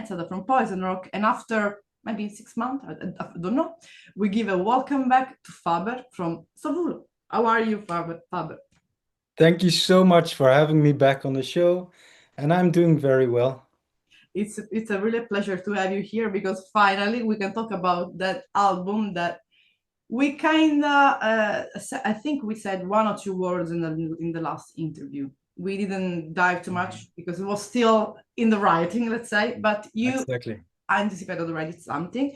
Mezzada from Poison Rock, and after maybe 6 months, I don't know, we give a welcome back to Faber from Sowulo. How are you, Faber? Thank you so much for having me back on the show, and I'm doing very well. It's a really pleasure to have you here because finally we can talk about that album that we kind of I think we said one or two words in the last interview. We didn't dive too much Mhm. because it was still in the writing, let's say, but you Exactly. anticipated already something,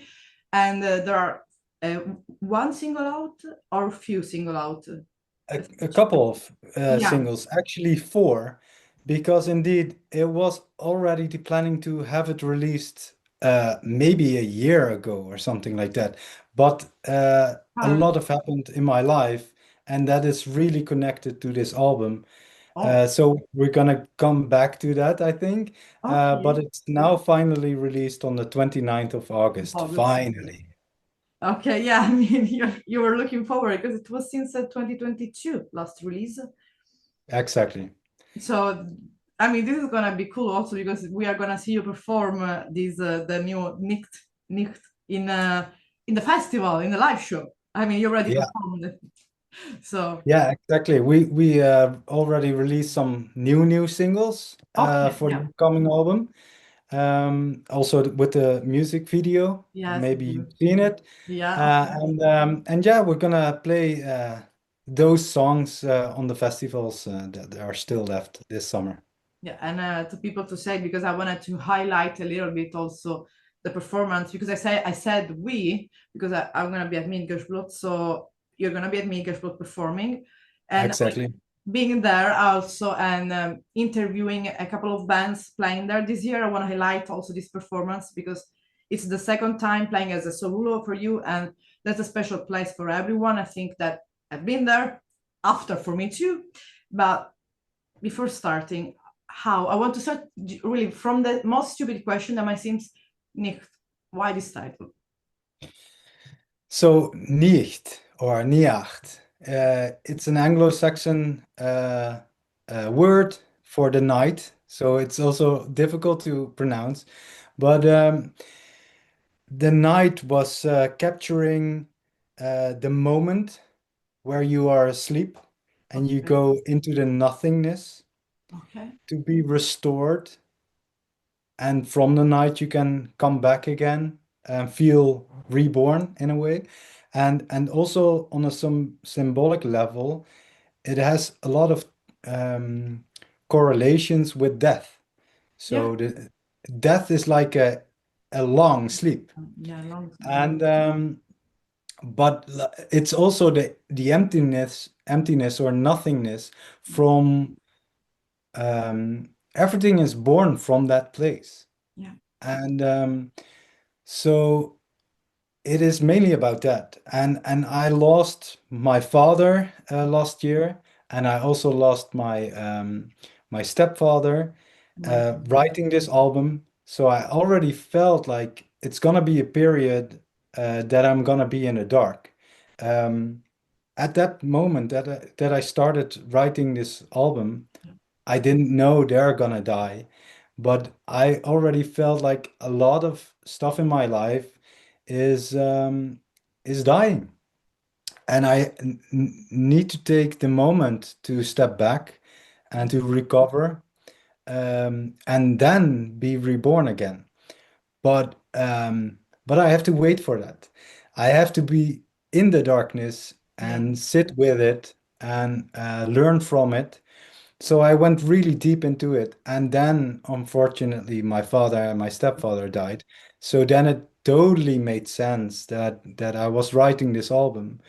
and there are uh, one single out or a few single out. A couple of Yeah. singles, actually four, because indeed it was already the planning to have it released maybe a year ago or something like that. But a Ah, lot have happened in my life, and that is really connected to this album. oh, So we're gonna come back to that, I think. But okay. it's now finally released on the 29th of August. August. Finally. Okay, yeah, I mean, you were looking forward because it was since 2022 last release. Exactly. So, I mean, this is gonna be cool also because we are gonna see you perform this the new NIHT in the festival in the live show. I mean, you already Yeah. performed it, so Yeah, exactly. We already released some new singles okay, for the yeah, upcoming album. Also with the music video, yes, maybe you've seen it. yeah, of course. And yeah, we're gonna play those songs on the festivals that are still left this summer. Yeah, and to people to say because I wanted to highlight a little bit also the performance because I said we because I'm gonna be at Midgardsblot, so you're gonna be at Midgardsblot performing, and Exactly. being there also and interviewing a couple of bands playing there this year. I want to highlight also this performance because it's the second time playing as a solo for you, and that's a special place for everyone. I think that I've been there after for me too, but before starting how I want to start really from the most stupid question that might seem, Nick, why this title? So NIHT or NIHT, it's an Anglo-Saxon word for the night. So it's also difficult to pronounce. But the night was capturing the moment where you are asleep and you Okay, go into the nothingness okay, to be restored. And from the night you can come back again and feel reborn in a way. And also on a some symbolic level, it has a lot of um, correlations with death. yeah, So the death is like a long sleep. yeah, long, And but it's also the emptiness or nothingness from everything is born from that place. yeah, And so it is mainly about that. And I lost my father last year, and I also lost my stepfather my, writing this album. So I already felt like it's gonna be a period that I'm gonna be in the dark. Um, at that moment that I started writing this album, I didn't know they're gonna die, but I already felt like a lot of stuff in my life is um, is dying, and I need to take the moment to step back and to recover, and then be reborn again. But I have to wait for that. I have to be in the darkness yeah, and sit with it and learn from it. So I went really deep into it. And then, unfortunately, my father and my stepfather died. So then it totally made sense that I was writing this album.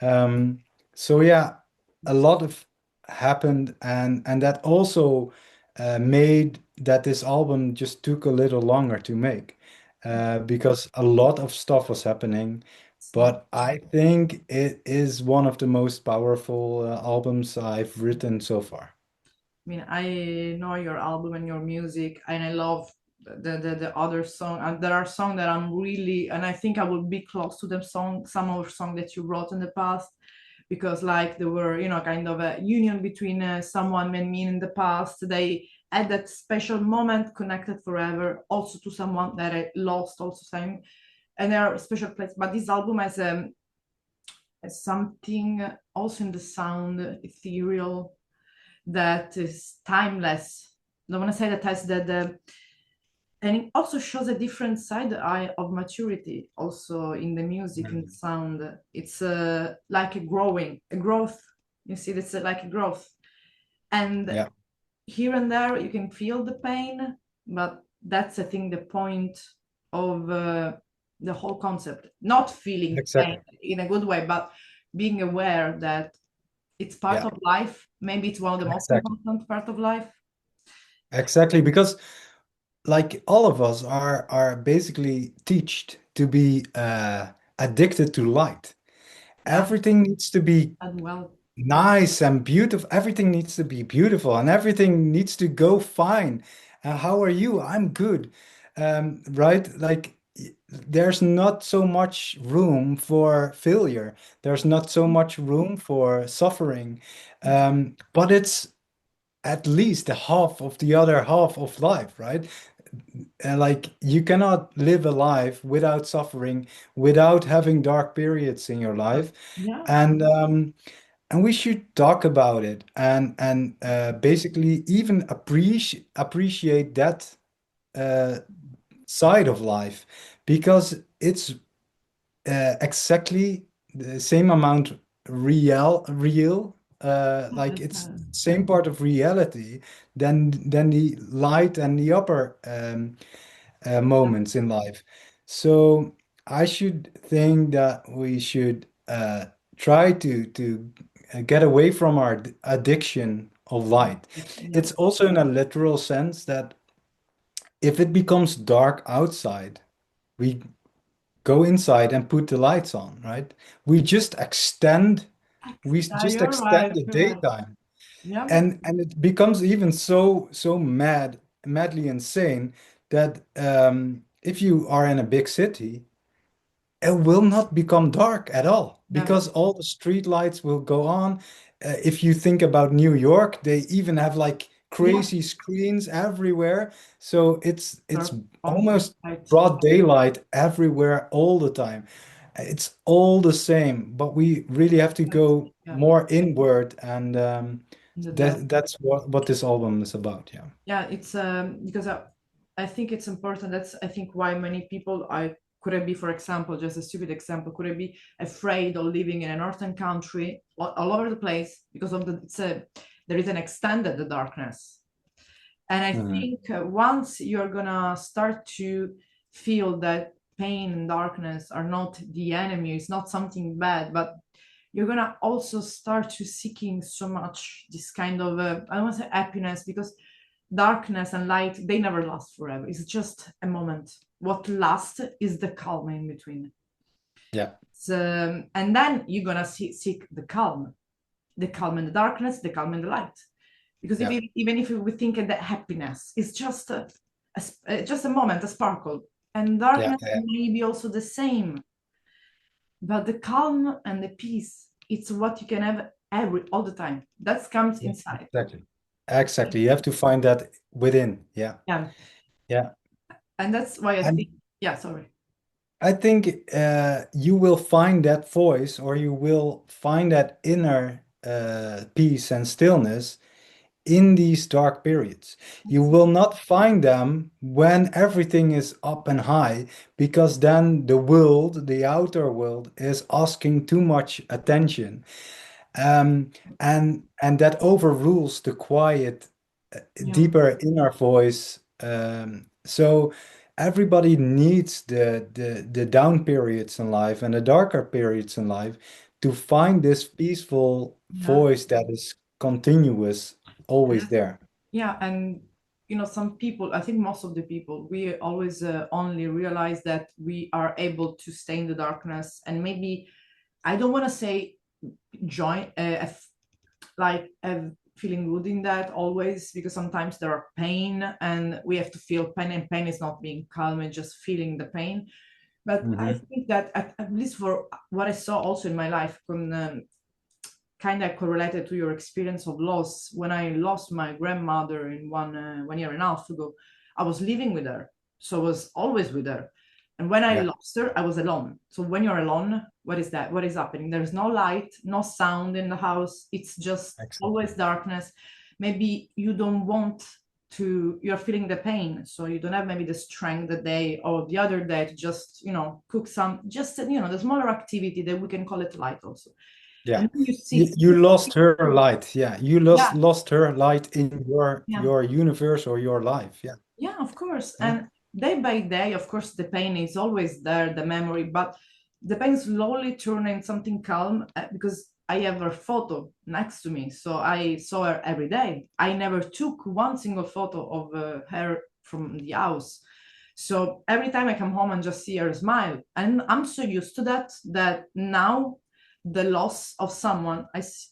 Um, so yeah, a lot of happened, and that also made that this album just took a little longer to make because a lot of stuff was happening. so But I think it is one of the most powerful albums I've written so far. I mean, I know your album and your music, and I love the other song. And there are songs that I'm really, and I think I will be close to them song, some of the song that you wrote in the past, because like there were, kind of a union between someone and me in the past. had that special moment connected forever, also to someone that I lost also time, and there are special places. But this album has something also in the sound, ethereal, that is timeless. I want to say that has the and it also shows a different side of maturity also in the music and sound. It's like a growth. You see, it's like a growth, and Yeah, here and there you can feel the pain, but that's I think the point of the whole concept. Not feeling pain exactly. in a good way, but being aware that it's part Yeah, of life. Maybe it's one of the most exactly. important part of life. Exactly, because like all of us are basically teached to be addicted to light. Yeah, Everything needs to be and well, nice and beautiful. Everything needs to be beautiful and everything needs to go fine. How are you? I'm good. Right? Like there's not so much room for failure. There's not so much room for suffering. But it's at least the half of the other half of life, right? Like you cannot live a life without suffering, without having dark periods in your life. yeah, And we should talk about it and basically even appreciate that uh, side of life because it's exactly the same amount real like that's, it's same part of reality than the light and the upper moments in life. So I should think that we should try to get away from our addiction of light. yeah, It's also in a literal sense that if it becomes dark outside, we go inside and put the lights on, right? We just extend we just you're extend right, the you're right. daytime Yeah, and it becomes even so madly insane that if you are in a big city it will not become dark at all yeah, because all the street lights will go on. If you think about New York, they even have like yeah. crazy screens everywhere. So it's You're completely almost right. broad daylight everywhere all the time. It's all the same, but we really have to go Yeah, more inward, and in the dark. that's what this album is about. Yeah. Yeah, it's because I think it's important. That's I think why many people I could it be, for example, just a stupid example, could it be afraid of living in a northern country all over the place because of there is an extended the darkness. And I Mhm. think once you're gonna start to feel that pain and darkness are not the enemy, it's not something bad, but you're gonna also start to seeking so much this kind of I don't want to say happiness because darkness and light they never last forever. It's just a moment. What lasts is the calm in between. Yeah. So, and then you're gonna seek the calm in the darkness, the calm in the light. Because Yeah. even if we think that happiness is just a moment, a sparkle, and Yeah. darkness Yeah. may be also the same, but the calm and the peace, it's what you can have all the time. That comes Yeah. inside. Exactly. Exactly. You have to find that within. Yeah. Yeah, Yeah. and that's why I And think. Yeah, sorry. I think you will find that voice or you will find that inner peace and stillness in these dark periods. You will not find them when everything is up and high, because then the world, the outer world, is asking too much attention. Um, and that overrules the quiet, Yeah, deeper inner voice. So everybody needs the down periods in life and the darker periods in life to find this peaceful yeah, voice that is continuous, and always there. yeah, and some people, I think most of the people, we always only realize that we are able to stay in the darkness, and maybe I don't want to say join like feeling good in that always because sometimes there are pain and we have to feel pain, and pain is not being calm and just feeling the pain. But I Hmm. think that at least for what I saw also in my life, kind of correlated to your experience of loss. When I lost my grandmother in 1.5 years ago, I was living with her, so I was always with her. And when I Yeah, lost her, I was alone. So when you're alone, what is that? What is happening? There's no light, no sound in the house. It's just exactly. always darkness. Maybe you don't want to, you're feeling the pain. So you don't have maybe the strength the day or the other day to just, cook some, just, the smaller activity that we can call it light also. Yeah. And then you You, see, you lost her light. Yeah. You yeah, lost her light in yeah. your universe or your life. Yeah. Yeah, of course. Yeah. And day by day, of course, the pain is always there, the memory, but the pain slowly turning something calm because I have her photo next to me. So I saw her every day. I never took one single photo of her from the house. So every time I come home and just see her smile, and I'm so used to that that now the loss of someone,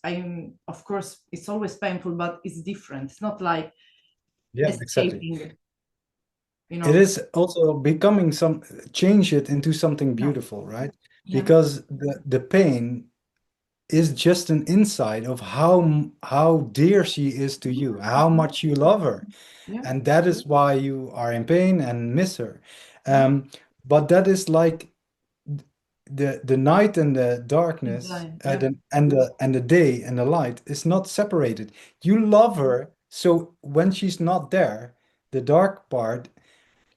I'm of course it's always painful, but it's different. It's not like Yeah, exactly. escaping, you It know. is also becoming change it into something Yeah, beautiful, right? yeah, Because the pain is just an insight of how dear she is to you, how much you love her. yeah, And that is why you are in pain and miss her. yeah. Um, but that is like the night and the It's darkness, like, yeah, and the day and the light is not separated. You love her, so when she's not there, the dark part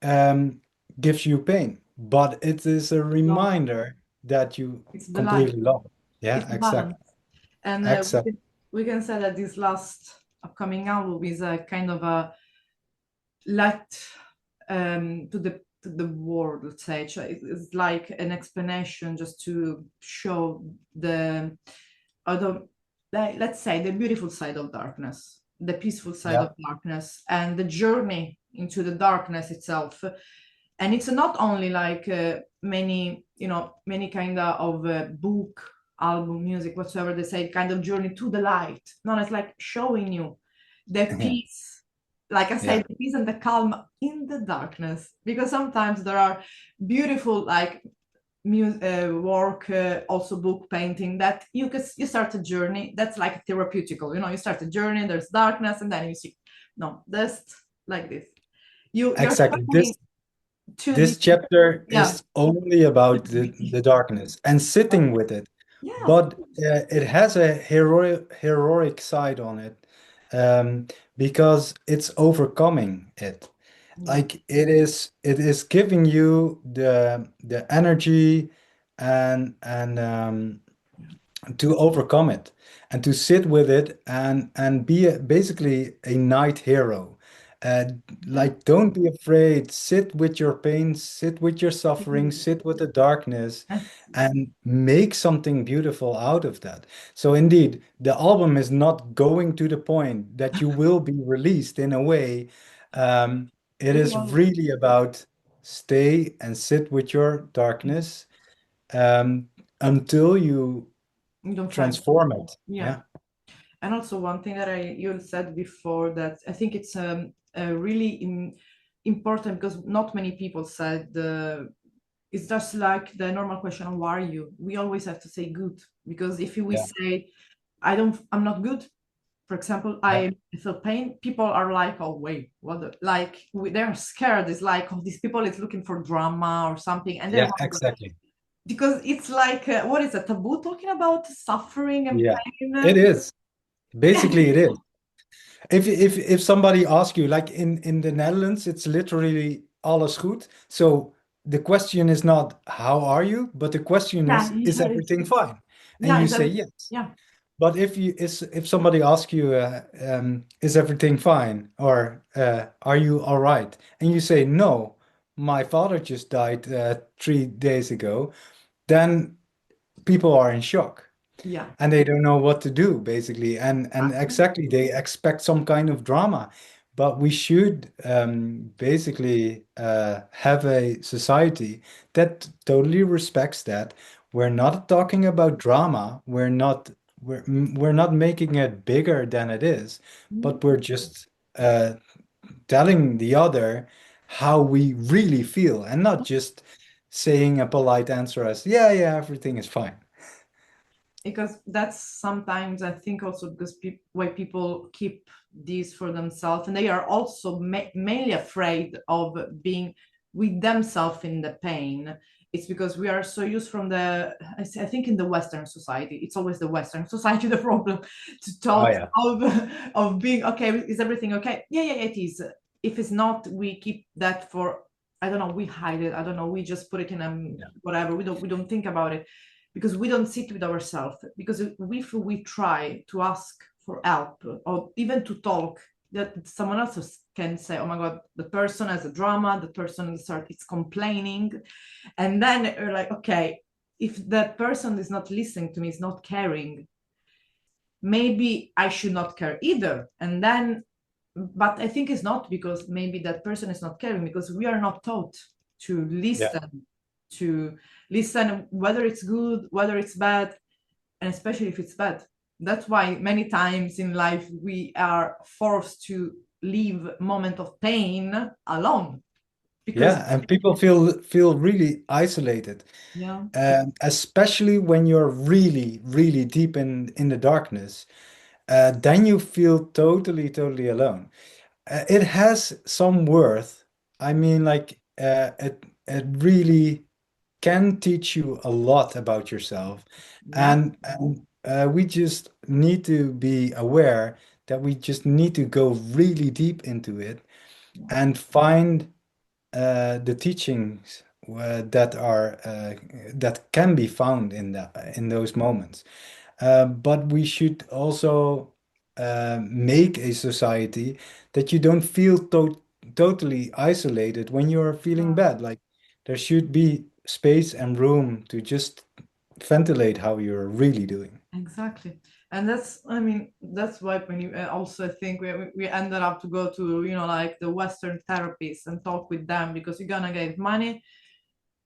um, gives you pain, but it is a no, reminder that you it's the light. completely love. It's Yeah, the balance. exactly, And exactly. we can say that this last upcoming album is a kind of a light to the world, let's say. It's like an explanation just to show the other, like, let's say, the beautiful side of darkness, the peaceful side Yeah, of darkness, and the journey into the darkness itself. And it's not only like many kind of book, album, music, whatsoever they say, kind of journey to the light. No, it's like showing you the peace, like I yeah, said, the peace and the calm in the darkness. Because sometimes there are beautiful like work, also book painting, that you start a journey that's like therapeutical. You start a journey, there's darkness, and then you see, no, just like this. You're exactly. showing to This the, chapter yeah, is only about beauty. the darkness and sitting with it, Yeah, of but course. it has a heroic side on it, um, because it's overcoming it. Yeah, Like it is giving you the energy and yeah. to overcome it and to sit with it and be basically a night hero. Uh, Yeah. like don't be afraid. Sit with your pain, sit with your suffering, Really. sit with the darkness, Yes. and make something beautiful out of that. So indeed, the album is not going to the point that you will be released in a way. It But is really about stay and sit with your darkness, um, until you you don't find. transform it. Yeah. Yeah. And also one thing that you said before, that I think it's really important, because not many people said it's just like the normal question, how are you? We always have to say good, because if we Yeah. say I'm not good, for example, Yeah. I feel pain, people are like, oh wait, like they're scared. It's like, oh, these people is looking for drama or something, and they Yeah, want to, exactly. because it's like what is a taboo talking about suffering and Yeah. pain. It is. Basically, it is. If somebody asks you, like in the Netherlands, it's literally alles goed. So the question is not how are you, but the question Yeah, is yeah, everything fine? And yeah, you is say that, yes. yeah, But if somebody asks you, is everything fine, or are you all right? And you say no, my father just died 3 days ago, then people are in shock yeah, and they don't know what to do basically, and exactly. exactly they expect some kind of drama. But we should basically have a society that totally respects that. We're not talking about drama, we're not making it bigger than it is, Mhm. but we're just telling the other how we really feel, and not just saying a polite answer as yeah, yeah, everything is fine. because that's sometimes I think also because why people keep these for themselves, and they are also mainly afraid of being with themselves in the pain. It's because we are so used from I think in the Western society, it's always the Western society the problem, to Oh talk yeah. of being okay. Is everything okay? Yeah, it is. If it's not, we keep that for, I don't know, we hide it. I don't know, we just put it in whatever. We don't think about it because we don't sit with ourselves. Because if we try to ask for help or even to talk, that someone else can say, oh my God, the person has a drama, the person is complaining. And then you're like, okay, if that person is not listening to me, is not caring, maybe I should not care either. And then, but I think it's not because maybe that person is not caring, because we are not taught to Yeah. listen, to listen, whether it's good, whether it's bad, and especially if it's bad. That's why many times in life we are forced to leave moment of pain alone, because Yeah, and people feel really isolated, yeah, especially when you're really, really deep in the darkness. Then you feel totally alone. It has some worth. I mean, like it really can teach you a lot about yourself, yeah, and we just need to be aware that we just need to go really deep into it yeah, and find the teachings that can be found in those moments. But we should also make a society that you don't feel totally isolated when you're feeling yeah. bad. Like there should be space and room to just ventilate how you're really doing. Exactly. And that's, I mean, that's why when you also think we ended up to go to, like the Western therapists and talk with them, because you're gonna get money,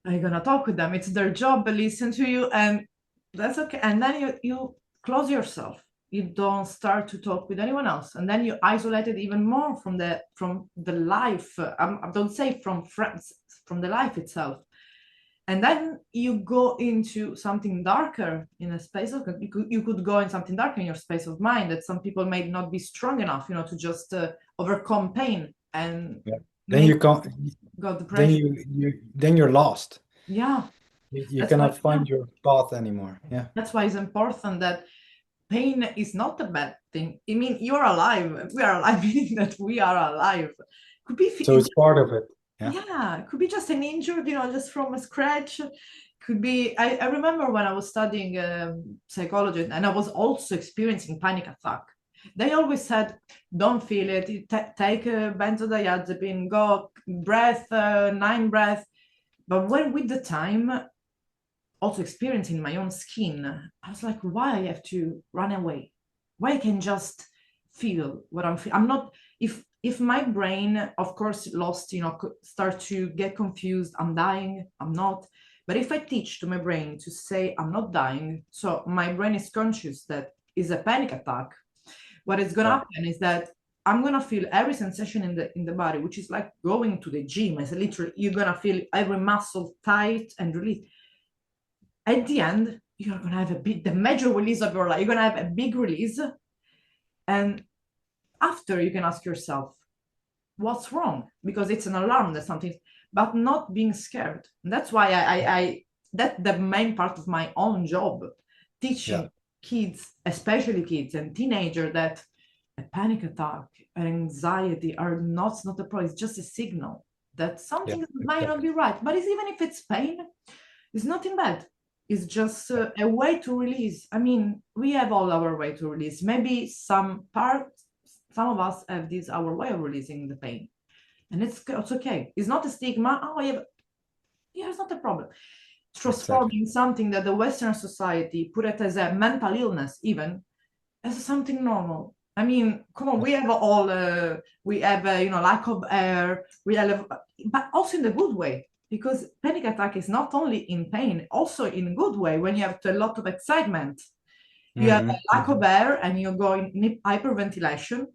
and you're gonna talk with them. It's their job to listen to you, and that's okay. And then you close yourself. You don't start to talk with anyone else, and then you isolated even more from the life. I don't say from friends, from the life itself. And then you go into something darker in a space of, you could go in something darker in your space of mind, that some people may not be strong enough, to just overcome pain, and Yeah. Then maybe you can't. got Then depression. you're lost. Yeah, You that's why, cannot yeah, find your path anymore. Yeah. that's why it's important that pain is not a bad thing. I mean, you're alive, we are alive, meaning that we are alive. Could be So it's part of it. Yeah. yeah, could be just an injured, just from a scratch. Could be, I remember when I was studying psychology, and I was also experiencing panic attack. They always said, don't feel it, take a benzodiazepine, go breath, 9 breaths. But when with the time, also experiencing my own skin, I was like, why I have to run away? Why I can just feel what I'm feeling? I'm not, if my brain, of course, lost, start to get confused, I'm dying, I'm not. But if I teach to my brain to say I'm not dying, so my brain is conscious that is a panic attack, what is gonna Yeah. happen is that I'm gonna feel every sensation in the body, which is like going to the gym. As literally, you're gonna feel every muscle tight and release. At the end, you're gonna have the major release of your life. You're gonna have a big release, and after you can ask yourself, what's wrong? Because it's an alarm that something, but not being scared. And that's why that's the main part of my own job, Yeah. teaching kids, especially kids and teenagers, that a panic attack and anxiety are not a problem. It's just a signal that Yeah. something might not Exactly. be right. But it's, even if it's pain, it's nothing bad. It's just a way to release. I mean, we have all our way to release. Maybe some of us have this our way of releasing the pain, and it's okay. It's not a stigma. Oh, yeah, it's not a problem. Exactly. Transforming something that the Western society put it as a mental illness, even as something normal. I mean, come on, we have all, we have, lack of air, we have, but also in the good way, because panic attack is not only in pain, also in good way. When you have a lot of excitement, you have Hmm. a lack of air, and you go in hyperventilation,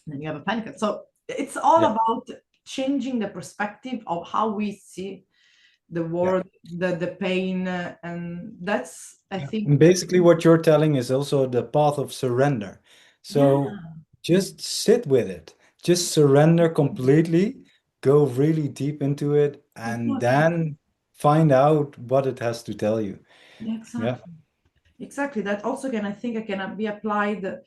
then you have a panic attack. So it's all Yeah. about changing the perspective of how we see the word, the pain, and that's, I think, And basically what you're telling is also the path of surrender. yeah, So just sit with it. Just surrender completely, go really deep into it, and exactly, then find out what it has to tell you. yeah, Yeah. exactly, exactly. That also can, I think, it can be applied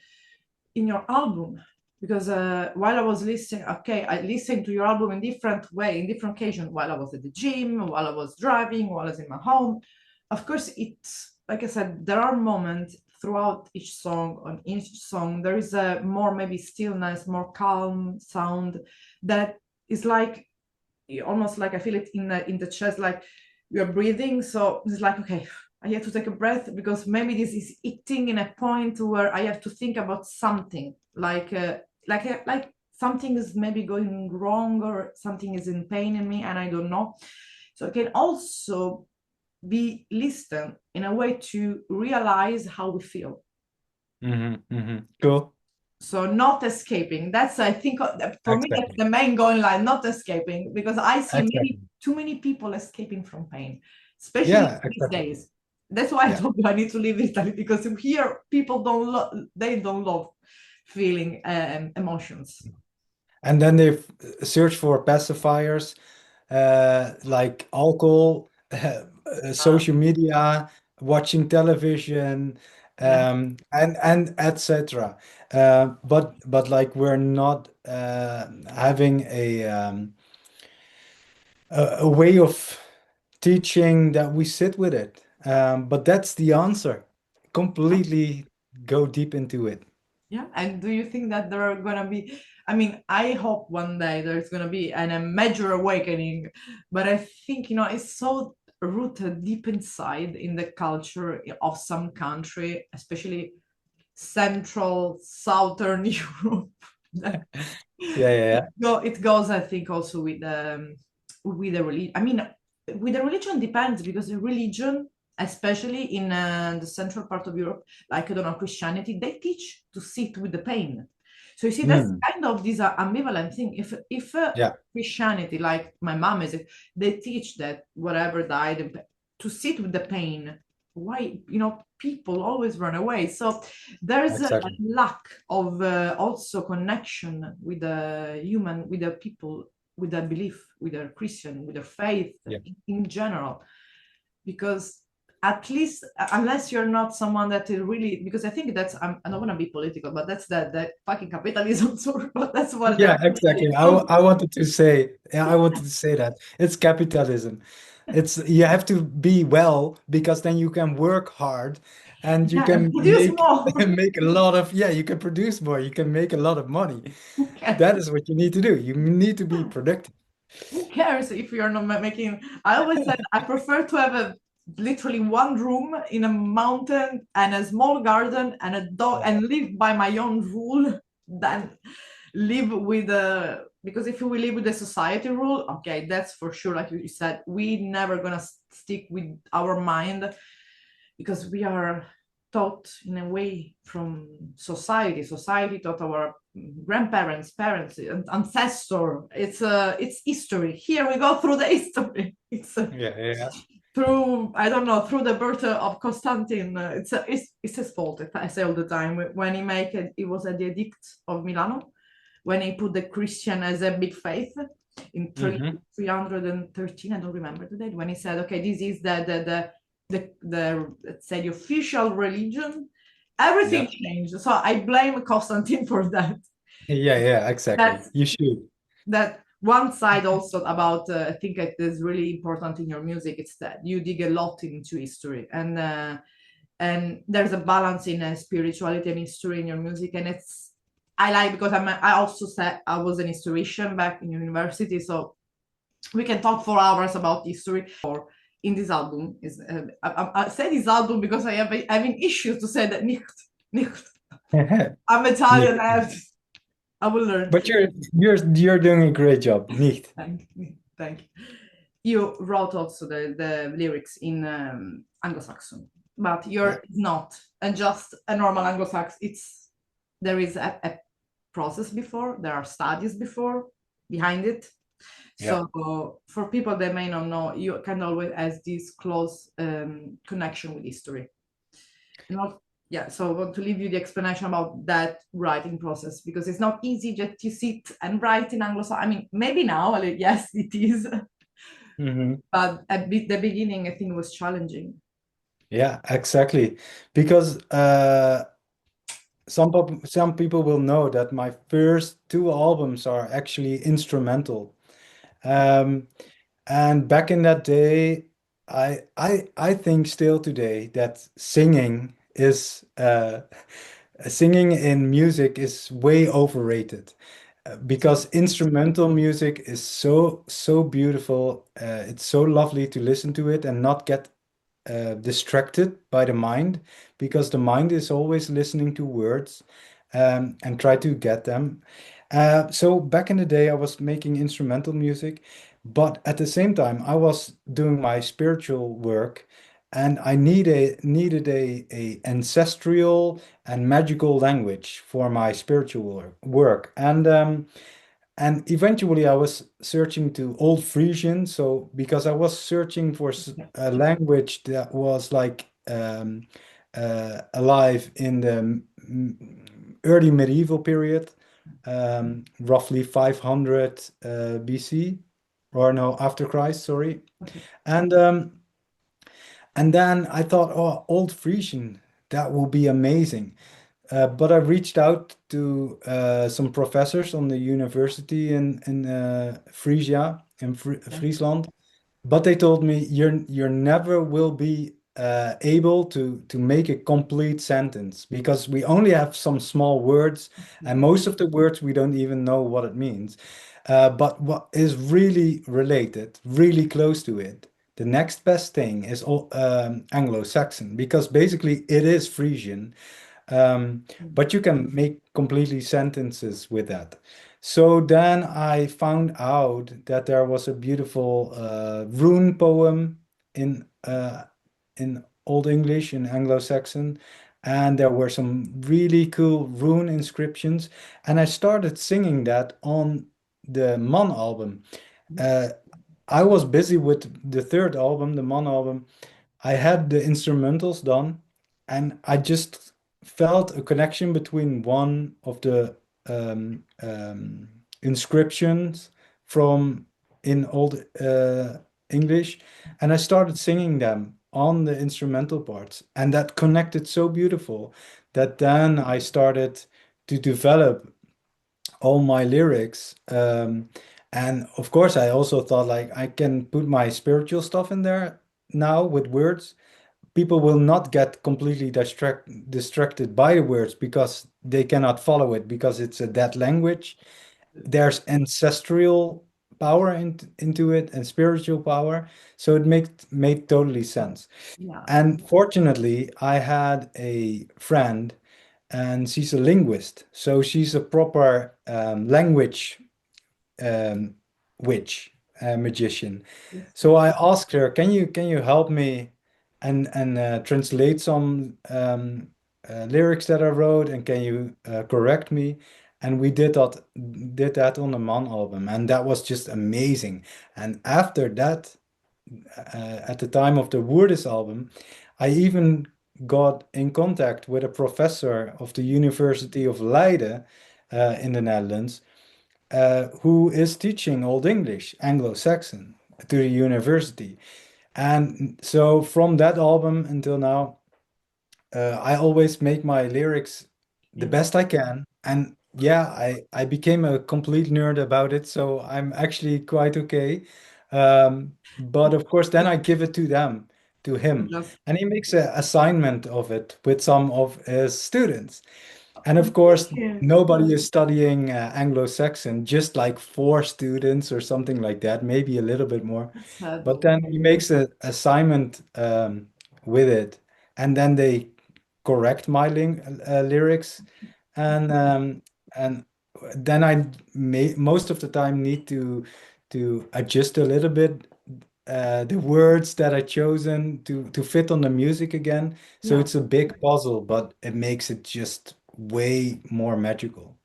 in your album, because while I was listening, okay, I listened to your album in different way, in different occasions, while I was at the gym, while I was driving, while I was in my home. Of course, it's like I said, there are moments throughout each song. On each song, there is a more maybe stillness, more calm sound that is like almost like I feel it in the chest, like you're breathing. So it's like, okay, I have to take a breath because maybe this is hitting in a point where I have to think about something, like something is maybe going wrong or something is in pain in me and I don't know. So it can also be listened in a way to realize how we feel. Cool. So not escaping. That's, I think, for me, that's Exactly. the main going line, not escaping, because I see Exactly. too many people escaping from pain, especially Yeah, these exactly. days. That's why I Yeah. told you I need to leave Italy, because here people they don't love feeling emotions. And then they search for pacifiers like alcohol, social media, watching television, Yeah. and etc. But like we're not having a way of teaching that we sit with it. But that's the answer. Completely go deep into it. Yeah. And do you think that there are gonna be, I mean, I hope one day there's gonna be a major awakening, but I think, it's so rooted deep inside in the culture of some country, especially Central, Southern Europe. That Yeah, yeah, yeah. it goes, I think, also with the religion. I mean, with the religion depends, because the religion, especially in the central part of Europe, like I don't know, Christianity, they teach to sit with the pain. So you see, that's Mm, kind of this ambivalent thing. If yeah, Christianity, like my mom is, they teach that whatever died to sit with the pain. Why, people always run away. So there's a exactly. lack of also connection with the human, with the people, with their belief, with their Christian, with their faith Yeah. in general. Because at least, unless you're not someone that is really, because I think that's, I don't want to be political, but that's the fucking capitalism. Sorry, but that's what Yeah, exactly. so, I wanted to say, yeah, I wanted to say that it's capitalism. It's you have to be well because then you can work hard and you yeah, and can produce make more. make a lot of, yeah, you can produce more, you can make a lot of money. Who cares? That is what you need to do. You need to be productive. Who cares if you're not making? I always said I prefer to have a literally one room in a mountain and a small garden and a dog Yeah, and live by my own rule than live with a, because if we live with the society rule, okay, that's for sure. Like you said, we never gonna stick with our mind, because we are taught in a way from society taught our grandparents, parents, and ancestor. It's history. Here we go through the history. It's yeah, yeah. through, I don't know, through the birth of Constantine. It's his fault. I say all the time, when he make it, it was at the edict of Milano, when he put the Christian as a big faith in Hmm. 313. I don't remember the date, when he said, okay, this is the let's say the official religion. Everything Yeah. changed. So I blame Constantine for that. Yeah, yeah, exactly. That's You should. that one side also about, I think it is really important in your music. It's that you dig a lot into history, and there's a balance in spirituality and history in your music, and it's, I like, because I also said I was an historian back in university, so we can talk for hours about history. Or in this album is, I say this album because I have having issues to say that nicht. I'm Italian. I will learn. But you're doing a great job. Nicht. Thank you. Thank you. You wrote also the lyrics in Anglo-Saxon, but Yeah. you're not and just a normal Anglo-Saxon. It's, there is a process before, there are studies before behind it. Yeah. So for people that may not know, you can always has this close connection with history. Not Yeah, so I want to leave you the explanation about that writing process because it's not easy just to sit and write in Anglo-Saxon. I mean, maybe now, like, yes, it is, Hmm. but at the beginning, I think it was challenging. Yeah, exactly. Because some people will know that my first two albums are actually instrumental. Um, and back in that day, I think still today that singing in music is way overrated. Because instrumental music is so beautiful. It's so lovely to listen to it and not get distracted by the mind, because the mind is always listening to words and try to get them. So back in the day, I was making instrumental music, but at the same time, I was doing my spiritual work, and I needed a ancestral and magical language for my spiritual work. And eventually I was searching to Old Frisian, so because I was searching for a language that was like alive in the early medieval period, roughly 500 BC, or no, after Christ, sorry. Okay. And um, and then I thought, oh, Old Frisian, that will be amazing. But I reached out to some professors on the university in Frisia, in Yeah. Friesland, but they told me you're never will be able to make a complete sentence, because we only have some small words, and Okay. most of the words we don't even know what it means. But what is really related, really close to it, the next best thing is Anglo-Saxon, because basically it is Frisian, um, Mm. but you can make completely sentences with that. So then I found out that there was a beautiful rune poem in Old English, in Anglo-Saxon, and there were some really cool rune inscriptions, and I started singing that on the Mon album. Uh, I was busy with the third album, the Mon album. I had the instrumentals done, and I just felt a connection between one of the inscriptions from in Old English, and I started singing them on the instrumental parts, and that connected so beautiful that then I started to develop all my lyrics. And of course, I also thought like I can put my spiritual stuff in there now with words. People will not get completely distracted by the words because they cannot follow it because it's a dead language. There's ancestral power into it and spiritual power. So it made totally sense. Yeah. And fortunately, I had a friend and she's a linguist. So she's a proper language um, witch, magician. Yes. So I asked her, can you help me and translate some lyrics that I wrote, and can you correct me? And we did that on the Man album, and that was just amazing. And after that, at the time of the Woerdes album, I even got in contact with a professor of the University of Leiden in the Netherlands, who is teaching Old English, Anglo-Saxon, to the university. And so from that album until now, I always make my lyrics the In best I can. And yeah, I became a complete nerd about it, so I'm actually quite okay. But of course, then I give it to him, just and he makes an assignment of it with some of his students. And of course, yeah. nobody is studying Anglo-Saxon, just like four students or something like that, maybe a little bit more. That's sad. But then he makes an assignment with it, and then they correct my lyrics, and then I may most of the time need to adjust a little bit the words that I chosen to fit on the music again. So Yeah. it's a big puzzle, but it makes it just way more magical.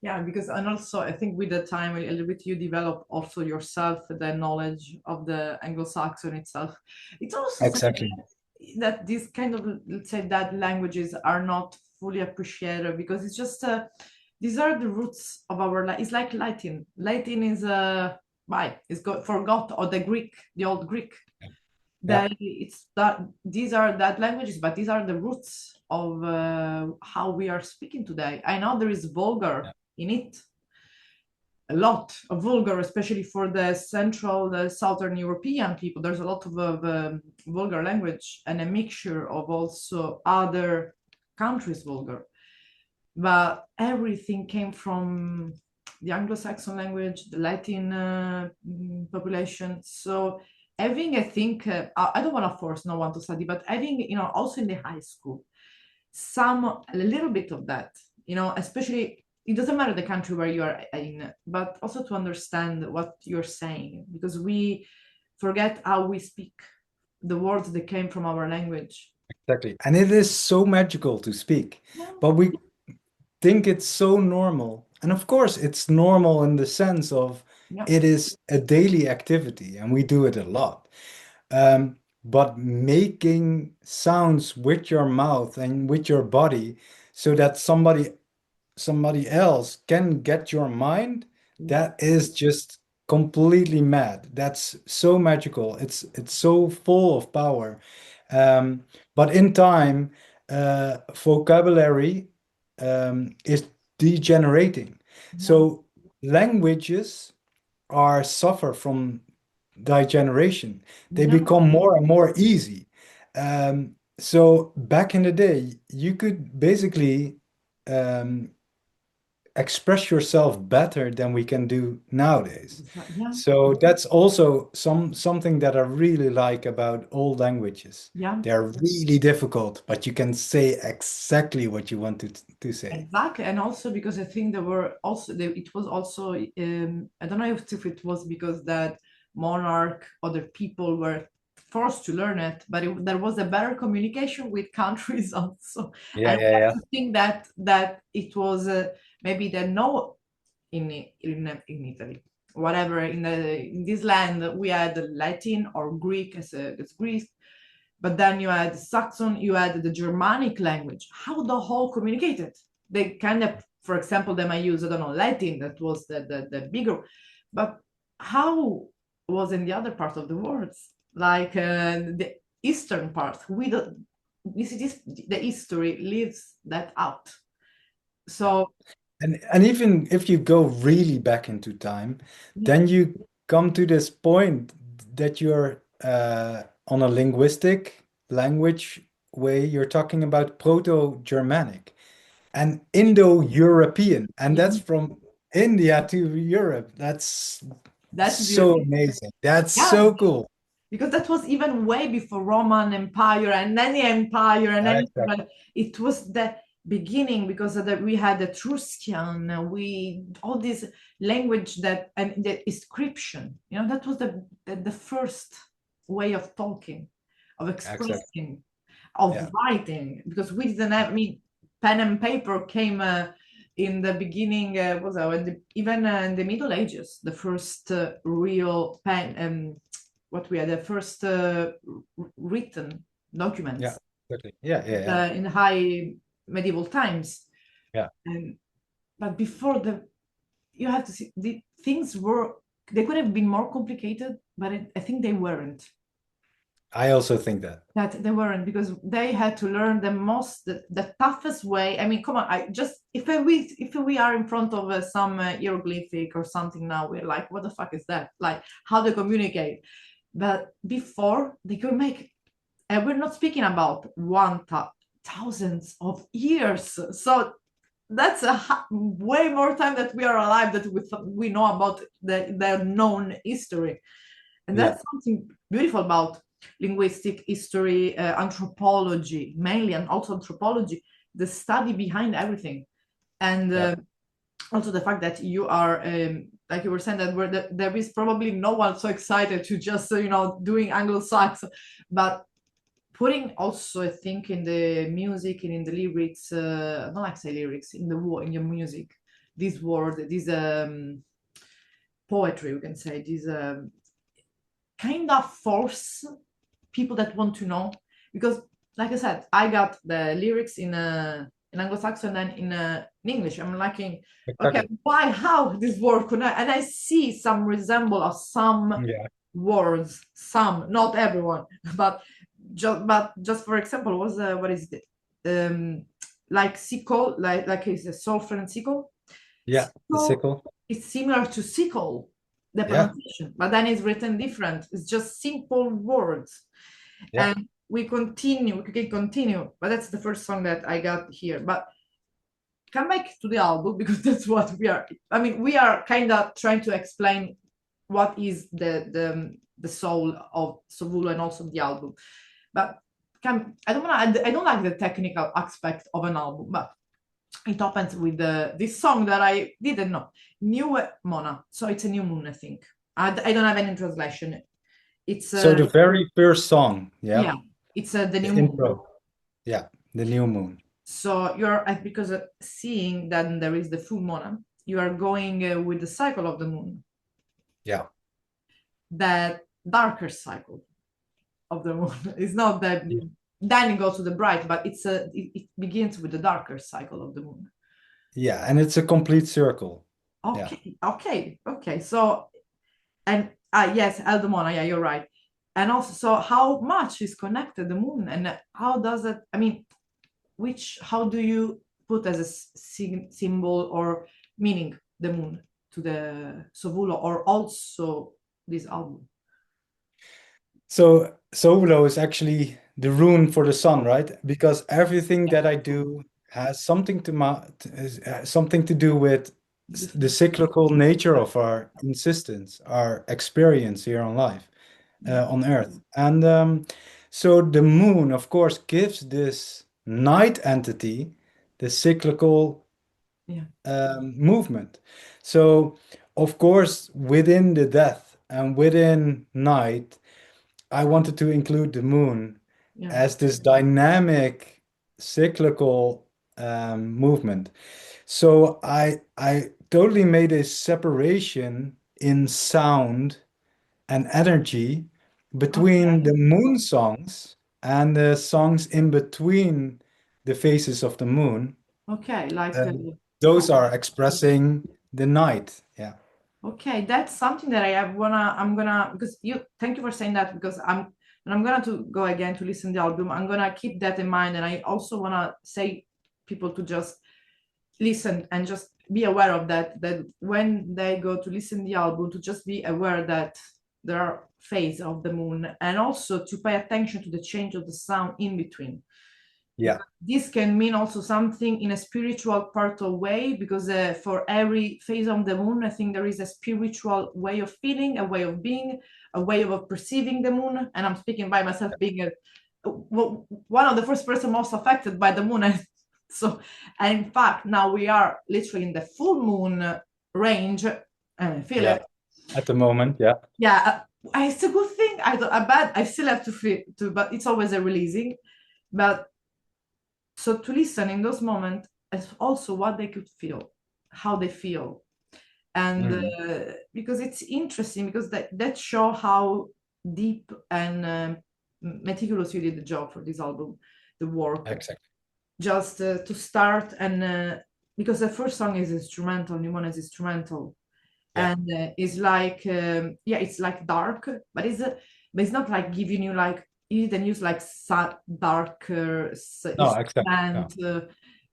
Yeah, because and also I think with the time a little bit you develop also yourself the knowledge of the Anglo-Saxon itself. It's also something Exactly. that these kind of, let's say, that languages are not fully appreciated because it's just these are the roots of our life. It's like Latin. Latin is why is got forgot, or the Greek, the old Greek. Yeah. That it's that these are that languages, but these are the roots of how we are speaking today. I know there is vulgar Yeah. in it, a lot of vulgar, especially for the central, the southern European people. There's a lot of vulgar language and a mixture of also other countries' vulgar. But everything came from the Anglo-Saxon language, the Latin population. So having, I think, I don't want to force no one to study, but having, also in the high school, a little bit of that, especially it doesn't matter the country where you are in, but also to understand what you're saying, because we forget how we speak the words that came from our language. Exactly. And it is so magical to speak, Yeah, but we think it's so normal. And of course, it's normal in the sense of yeah, it is a daily activity and we do it a lot. But making sounds with your mouth and with your body so that somebody else can get your mind, yeah, that is just completely mad. That's so magical. It's so full of power. But in time, vocabulary is degenerating. yeah, So languages are suffer from degeneration. They yeah, become more and more easy. So back in the day, you could basically um, express yourself better than we can do nowadays. yeah, So that's also something that I really like about old languages. yeah. They're really difficult, but you can say exactly what you want to say. Exactly, and also because I think there were also it was also I don't know if it was because that monarch, other people were forced to learn it, but there was a better communication with countries also, Yeah, and yeah, we yeah. have to think that it was maybe the no in Italy, whatever in this land we had Latin or Greek as Greece, but then you had Saxon, you had the Germanic language. How the whole communicated? They kind of, for example, they might use, I don't know, Latin, that was the bigger, but how was in the other part of the world? Like the eastern part, we see this, the history leaves that out. Yeah. So, And even if you go really back into time, yeah, then you come to this point that you're on a linguistic language way, you're talking about Proto-Germanic and Indo-European, and yeah, that's from India to Europe. That's that's so beautiful. amazing. That's Yeah, so cool. because that was even way before Roman Empire and any empire and any, Exactly. it was the beginning because of we had Etruscan, we all this language that and the inscription, that was the first way of talking, of Exactly. expressing, of Yeah. writing, because we didn't have, I mean, pen and paper came in the beginning, even in the Middle Ages, the first real pen, what we had, the first written Yeah. documents Exactly. Yeah. Yeah. Yeah. in high medieval times. Yeah. And but before you have to see the things were, they could have been more complicated, but I think they weren't. I also think that. That they weren't, because they had to learn the toughest way. I mean, come on, I just if we are in front of some hieroglyphic or something now, we're like, what the fuck is that? Like how they communicate. But before they could make, and we're not speaking about thousands of years. So that's way more time that we are alive, that we know about their known history. And Yeah. that's something beautiful about linguistic history, anthropology, mainly, and also anthropology, the study behind everything. And Yeah. also the fact that you are, like you were saying, that there is probably no one so excited to just, doing Anglo-Saxon, but putting also, I think, in the music and in the lyrics, I don't like to say lyrics, in your music, this word, this poetry, we can say, this kind of force people that want to know, because like I said, I got the lyrics in Anglo-Saxon and in English. I'm liking, okay, Exactly. why, how this word connect, and I see some resemble of some Yeah. words, some, not everyone, but just for example, was what is it? Like sickle, like is a sulfur and sickle. Yeah. The Sickle sickle. is similar to sickle, the Yeah. pronunciation, but then it's written different. It's just simple words. Yeah. And we can continue, but that's the first song that I got here. But come back to the album because that's what we are. I mean, we are kind of trying to explain what is the soul of Sowulo and also the album. But I don't like the technical aspect of an album, but it opens with this song that I didn't know, New Mona. So it's a new moon, I think. I don't have any translation. It's So the very first song, yeah, yeah, it's the the new moon. intro, yeah, the new moon. So you're because seeing that there is the full moon, you are going with the cycle of the moon, Yeah. that darker cycle of the moon. It's not that Yeah. then it goes to the bright, but it begins with the darker cycle of the moon. Yeah, and it's a complete circle. Yeah. Okay. So and yes, Eldemona, yeah, you're right. And also, so how much is connected the moon, and how does it? I mean, how do you put as a symbol or meaning the moon to the Sowulo or also this album? So Sowulo is actually the rune for the sun, right? Because everything Yeah. that I do has something something to do with the cyclical nature of our insistence, our experience here on life, Yeah. on Earth. And so the moon, of course, gives this night entity the cyclical Yeah. movement. So, of course, within the death and within night, I wanted to include the moon Yeah. as this dynamic, cyclical movement. So I totally made a separation in sound and energy between Okay. the moon songs and the songs in between the phases of the moon. Okay. Like Uh, those are expressing the night. Yeah. okay, that's something that I'm gonna because you thank you for saying that because I'm gonna to go again to listen to the album. I'm gonna keep that in mind, and I also wanna say people to just listen and just be aware of that when they go to listen the album to just be aware that there are phases of the moon, and also to pay attention to the change of the sound in between, Yeah. because this can mean also something in a spiritual part of way, because for every phase of the moon, I think there is a spiritual way of feeling, a way of being, a way of perceiving the moon. And I'm speaking by myself being one of the first person most affected by the moon. And so, and in fact, now we are literally in the full moon range, and I feel Yeah. it. At the moment, yeah. Yeah, it's a good thing. I still have to feel to, but it's always a releasing. But so to listen in those moments is also what they could feel, how they feel. And Mhm. because it's interesting, because that show how deep and meticulous you did the job for this album, the work. Exactly. Just to start, and because the first song is instrumental, Newman is instrumental, Yeah. and it's like yeah, it's like dark, but it's not like giving you like you didn't use like darker No, exactly. No. instrument,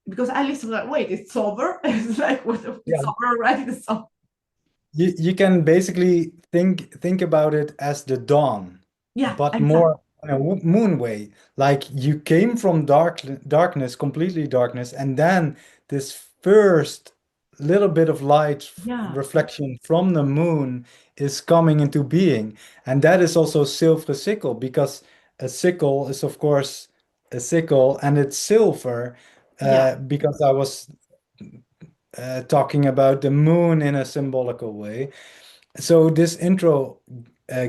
because I listen like wait, it's over. It's like what, it's Yeah. over already, the song. You can basically think about it as the dawn, Yeah, but exactly. more in a moon way. Like you came from darkness, completely darkness, and then this first little bit of light Yeah, reflection from the moon is coming into being. And that is also silver sickle, because a sickle is of course a sickle and it's silver, yeah, because I was talking about the moon in a symbolical way. So this intro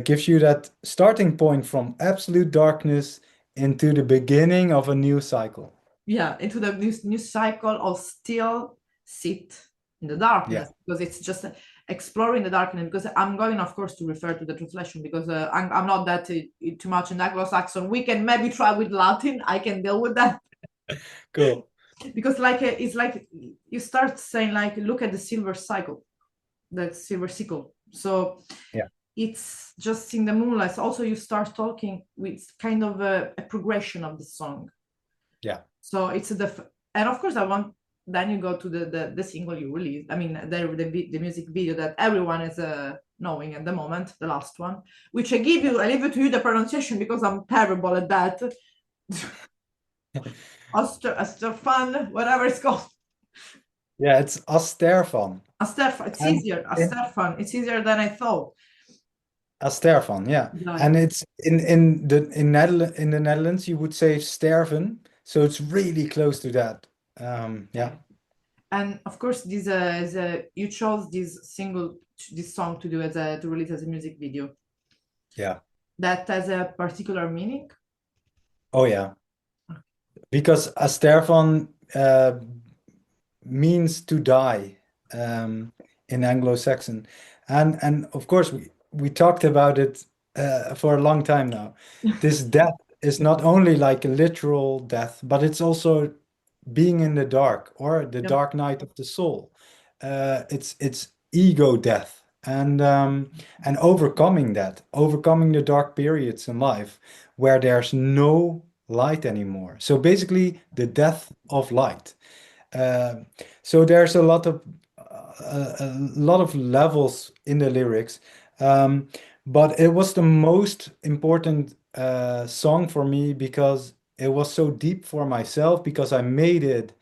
gives you that starting point from absolute darkness into the beginning of a new cycle. yeah, into the new cycle of still sit. in the darkness, Yeah. because it's just exploring the darkness. Because I'm going, of course, to refer to the translation, because I'm not that too much in Anglo-Saxon. We can maybe try with Latin. I can deal with that. Cool. Because like it's like you start saying like, look at the silver cycle, the silver sickle. So Yeah. it's just in the moonlight. Also, you start talking with kind of a progression of the song. Yeah. So it's and of course I want. Then you go to the single you release. I mean, the music video that everyone is knowing at the moment, the last one, which I leave it to you the pronunciation, because I'm terrible at that. Asterfan, whatever it's called. Yeah, it's Asterfan. Asterfan. It's And easier. in Asterfan. It's easier than I thought. Asterfan, yeah. Like, And it's in the Netherlands you would say sterven, so it's really close to that. Yeah. and of course, this is you chose this song to do to release as a music video. Yeah. That has a particular meaning. Oh yeah. Because Asterfan means to die in Anglo-Saxon. And of course we talked about it for a long time now. This death is not only like a literal death, but it's also being in the dark, or the Yeah, dark night of the soul. It's ego death, and overcoming that, overcoming the dark periods in life where there's no light anymore. So basically the death of light. Um, so there's a lot of levels in the lyrics, um, but it was the most important song for me because it was so deep for myself, because I made it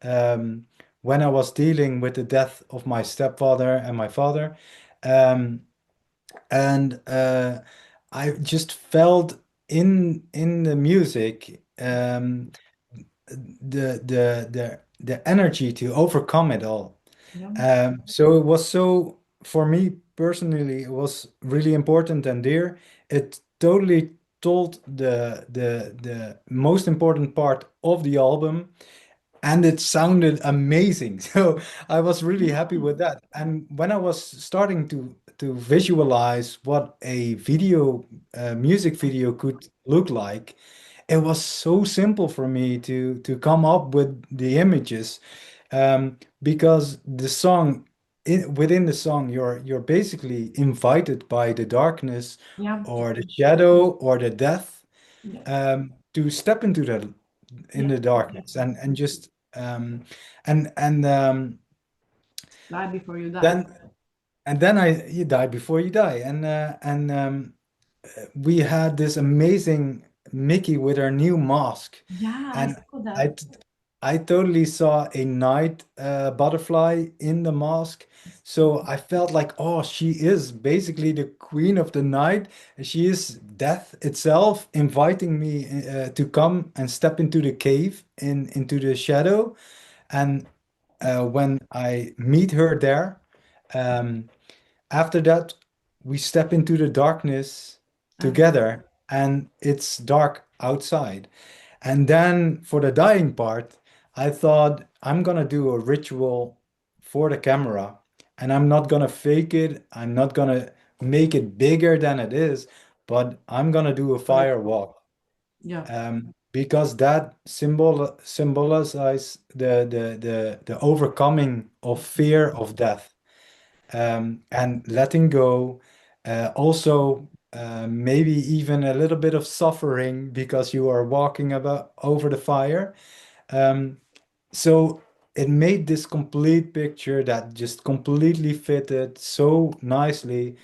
um, when I was dealing with the death of my stepfather and my father, um, and I just felt in the music the energy to overcome it all. yeah, So it was so, for me personally, it was really important and dear. It totally told the most important part of the album, and it sounded amazing. So I was really happy with that. And when I was starting to visualize what a music video could look like, it was so simple for me to come up with the images, because the song, within the song, you're basically invited by the darkness yeah, or the shadow or the death, yeah, to step into the in yeah. the darkness, and just and Die before you die. then you die before you die, and we had this amazing Mickey with her new mask, Yeah, I and saw I that. t- I totally saw a night butterfly in the mask. So I felt like, oh, she is basically the queen of the night. She is death itself, inviting me to come and step into the cave, into the shadow. And when I meet her there, um, after that, we step into the darkness And together, and it's dark outside. And then for the dying part, I thought I'm gonna do a ritual for the camera, and I'm not gonna fake it. I'm not gonna make it bigger than it is, but I'm gonna do a fire walk, yeah, because that symbolizes the overcoming of fear of death, and letting go. Also, maybe even a little bit of suffering because you are walking about over the fire. Um, so it made this complete picture that just completely fitted so nicely,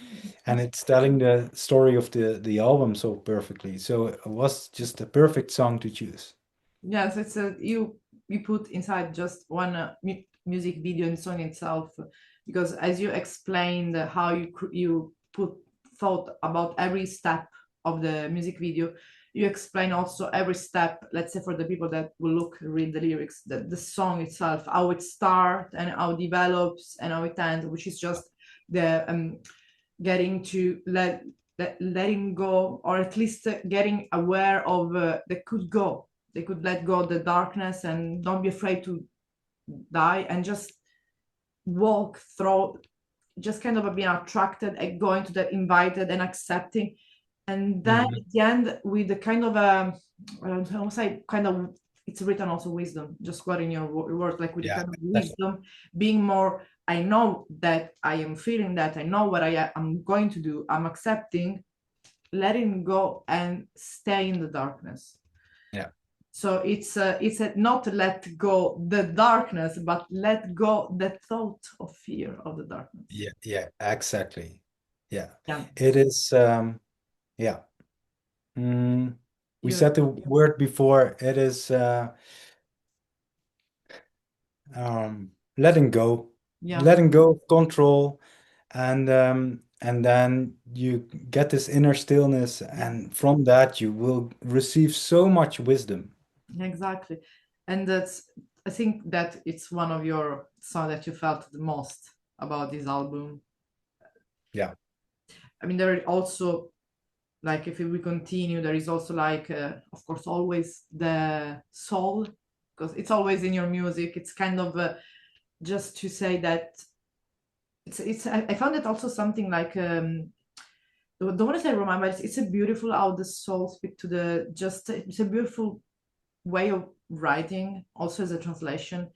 and it's telling the story of the album so perfectly. So it was just a perfect song to choose. yes, it's a you put inside just one music video and song itself, because as you explained how you put thought about every step of the music video, you explain also every step. Let's say for the people that will read the lyrics, the song itself, how it starts and how it develops and how it ends, which is just the getting to letting go, or at least getting aware of they could let go of the darkness and don't be afraid to die, and just walk through, just kind of being attracted and going to the invited and accepting. And then Mhm. at the end, with the kind of a, I don't know, say kind of, it's written also wisdom, just quoting your words, like with the Yeah, kind of definitely. wisdom, being more, I know that I am feeling that, I know what am going to do, I'm accepting, letting go and stay in the darkness. Yeah, So it's a not let go the darkness, but let go the thought of fear of the darkness. yeah, yeah, exactly. Yeah, Yeah, it is. Yeah. Mm, we you said the word before. It is letting go, yeah, letting go of control, and then you get this inner stillness, yeah, and from that you will receive so much wisdom. exactly. And that's, I think that it's one of your song that you felt the most about this album. Yeah. I mean, there are also, like, if we continue, there is also like of course always the soul, because it's always in your music. It's kind of just to say that it's I found it also something like don't want to say romantic, but it's a beautiful how the soul speak to the, just it's a beautiful way of writing also as a translation.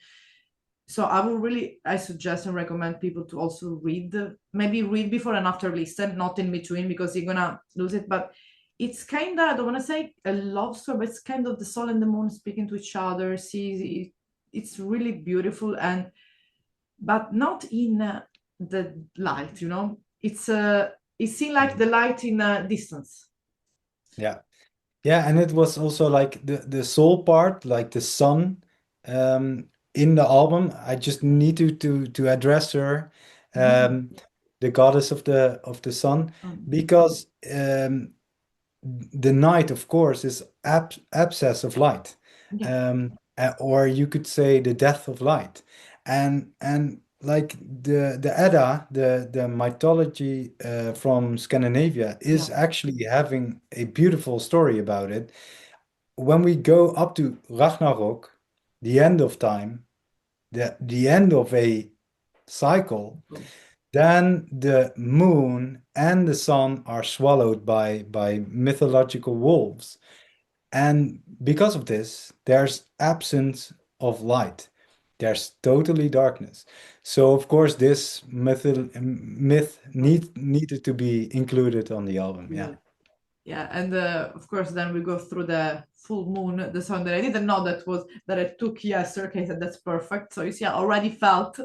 So I will really, I suggest and recommend people to also read maybe read before and after listen, not in between, because you're gonna lose it. But it's kind of, I don't want to say a love story, but it's kind of the soul and the moon speaking to each other. See, it's really beautiful, and but not in the light, it's seen like Mhm. the light in distance. Yeah. Yeah, and it was also like the soul part, like the sun, in the album. I just need to address her, Mhm. um, the goddess of the sun, because the night, of course, is abscess of light, Yeah, or you could say the death of light, and like the Edda, the mythology from Scandinavia, yeah, is actually having a beautiful story about it. When we go up to Ragnarok, the end of time, the end of a cycle, then the moon and the sun are swallowed by mythological wolves. And because of this, there's absence of light. There's totally darkness. So of course this myth needed to be included on the album. yeah. Yeah. Yeah, and of course, then we go through the full moon, the song that I didn't know that I took yesterday. And that's perfect. So you see, I already felt,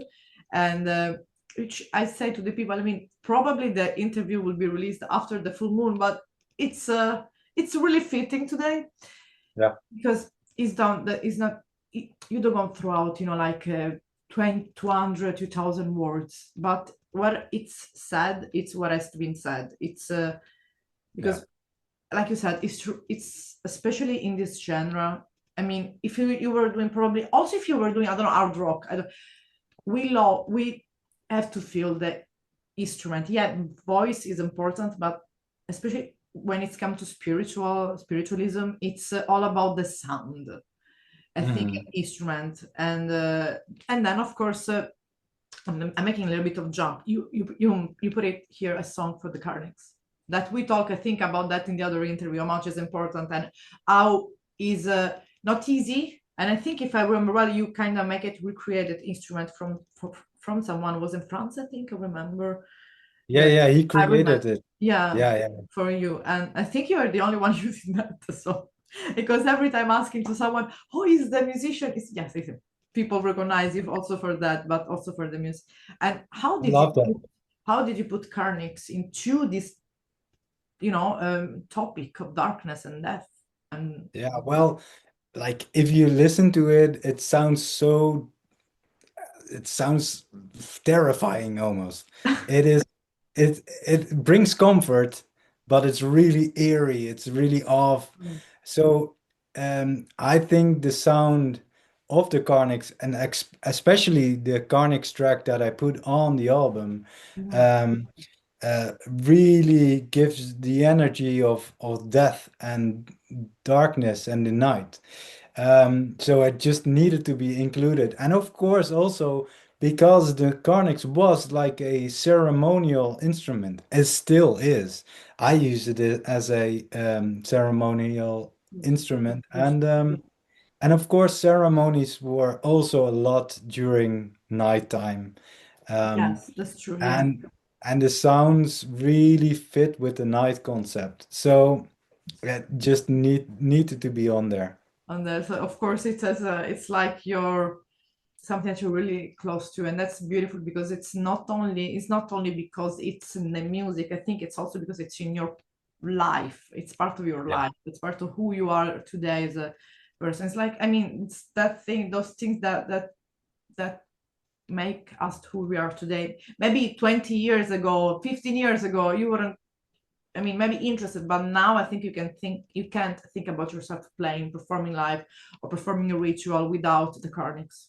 and which I say to the people. I mean, probably the interview will be released after the full moon, but it's really fitting today, Yeah. because it's done. That is not, you don't go throughout, 20, 200, 2000 words, but what it's said, it's what has been said. It's Yeah. because like you said, it's true. It's especially in this genre. I mean, if you were doing, probably also if you were doing, I don't know, hard rock, we have to feel the instrument. Yeah, voice is important, but especially when it's come to spiritualism, it's all about the sound. I think Mhm. instrument, and then of course I'm making a little bit of jump. You put it here, a song for the Carnix. That we talk, I think, about that in the other interview, how much is important and how is not easy. And I think if I remember well, you kind of make it recreated instrument from someone who was in France. I think I remember Yeah, that. yeah, he I remember, created it. yeah, Yeah, yeah. for you. And I think you are the only one using that. So because every time asking to someone, who is the musician? Is yes, it's him. People recognize you also for that, but also for the music. And I love that. how did you put Carnix into this, topic of darkness and death? And Yeah, well, like if you listen to it, it sounds terrifying almost. It is it brings comfort, but it's really eerie. It's really off. So I think the sound of the Carnix and ex especially the Carnix track that I put on the album yeah, um, really gives the energy of death and darkness and the night. So it just needed to be included. And of course, also because the cornix was like a ceremonial instrument. It still is. I use it as a ceremonial instrument, and of course ceremonies were also a lot during nighttime. Um, Yes, that's true. Yeah. and and the sounds really fit with the night concept. So it just needed to be on there. And there's, of course, it's like you're something that you're really close to, and that's beautiful because it's not only because it's in the music. I think it's also because it's in your life. It's part of your Yeah. life. It's part of who you are today as a person. It's like, I mean, it's that thing, those things that make us who we are today. Maybe 20 years ago, 15 years ago, you weren't, I mean, maybe interested, but now I think you can't think about yourself playing, performing live, or performing a ritual without the carnix.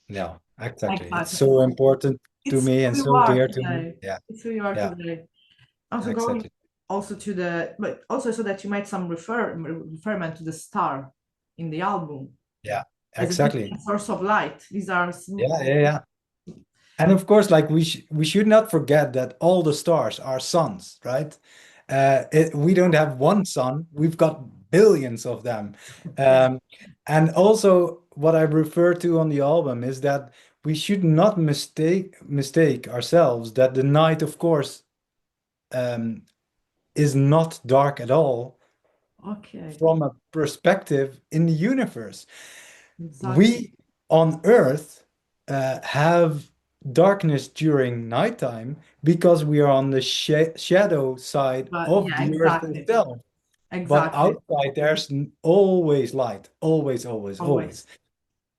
Yeah, exactly. It's Exactly. so important to It's me who and you so are dear to me. today. Yeah, It's who you are yeah, today. Also going exactly. also to the, but also so that you made some referment to the star in the album Yeah, as a exactly. different source of light. These are Yeah, yeah, yeah. And of course, like we should not forget that all the stars are suns, right? We don't have one sun, we've got billions of them. Um, and also what I refer to on the album is that we should not mistake ourselves that the night, of course, um, is not dark at all Okay, from a perspective in the universe. exactly. We on Earth have darkness during nighttime because we are on the shadow side But of yeah, the Earth exactly, itself. But exactly. outside, there's always light, always, always, always.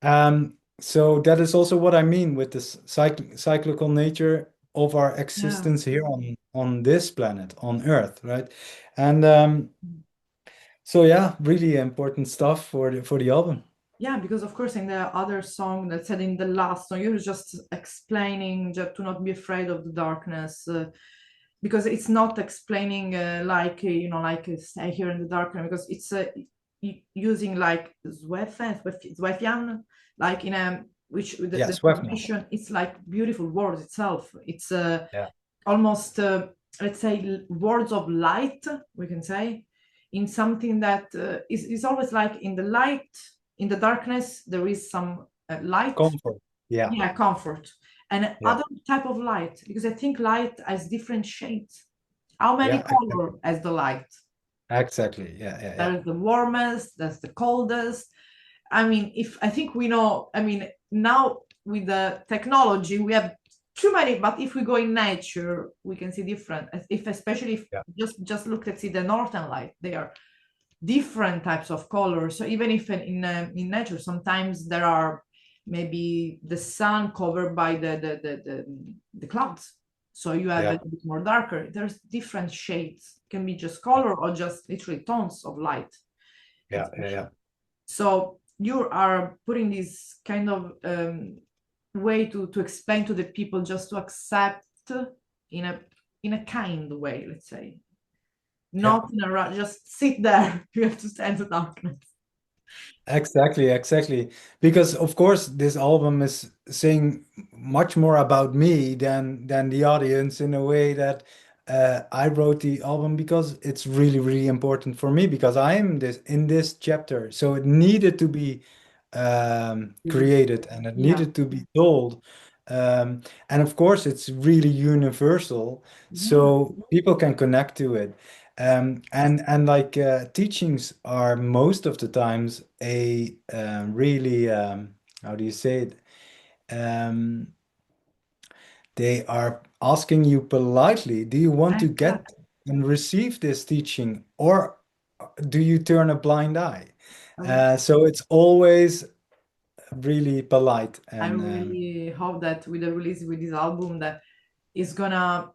Always. So that is also what I mean with this cyclical nature of our Yeah. existence here on this planet, on Earth, right? And so yeah, really important stuff for the album. Yeah, because of course in the other song that said in the last song, you're just explaining just to not be afraid of the darkness, because it's not explaining like like stay here in the darkness, because it's using like Zwefian, like in a which the Yes, Swefna. translation, it's like beautiful words itself. It's Yeah, almost let's say words of light, we can say, in something that is always like in the light, in the darkness there is some light. comfort. Yeah, Yeah, comfort. And yeah, other type of light, because I think light has different shades. How many yeah, color has the light? exactly. Yeah, yeah, yeah. There's the warmest, there's the coldest. I mean, if I think we know, I mean, now with the technology we have too many, but if we go in nature we can see different. If especially if Yeah, just look at see the northern light, they are different types of colors. So even if in nature sometimes there are maybe the sun covered by the clouds, so you have a yeah, little bit more darker. There's different shades, can be just color or just literally tones of light. yeah, yeah, yeah. So you are putting this kind of way to explain to the people, just to accept in a kind way, let's say, Yeah. not in a just sit there. You have to stand the darkness. Exactly, exactly. Because of course this album is saying much more about me than the audience in a way that I wrote the album because it's really, really important for me because I am this in this chapter. So it needed to be created and it Yeah, needed to be told. And of course it's really universal, yeah, so people can connect to it. And like teachings are most of the times a really how do you say it? Um, they are asking you politely, do you want to get exactly. and receive this teaching, or do you turn a blind eye? I, So it's always really polite I and really hope that with the release with this album, that is gonna,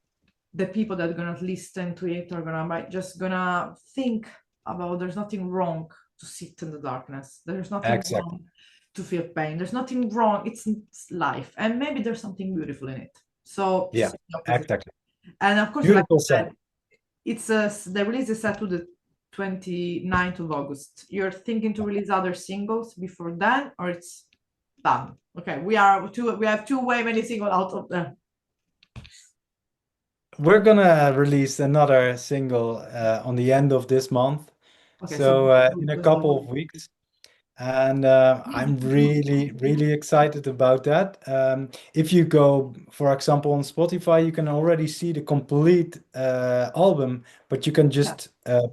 the people that are gonna listen to it are gonna just gonna think about, there's nothing wrong to sit in the darkness. There's nothing exactly. wrong to feel pain. There's nothing wrong. It's life, and maybe there's something beautiful in it. So Yeah, just the opposite. exactly. And of course, like Beautiful I said. said, it's the release is set to the 29th of August. You're thinking to release other singles before then, or it's Done. Okay, we have two way many single out of there. We're gonna release another single on the end of this month. Okay, so So in a couple of weeks. And I'm really, really excited about that. If you go, for example, on Spotify, you can already see the complete album, but you can yeah. just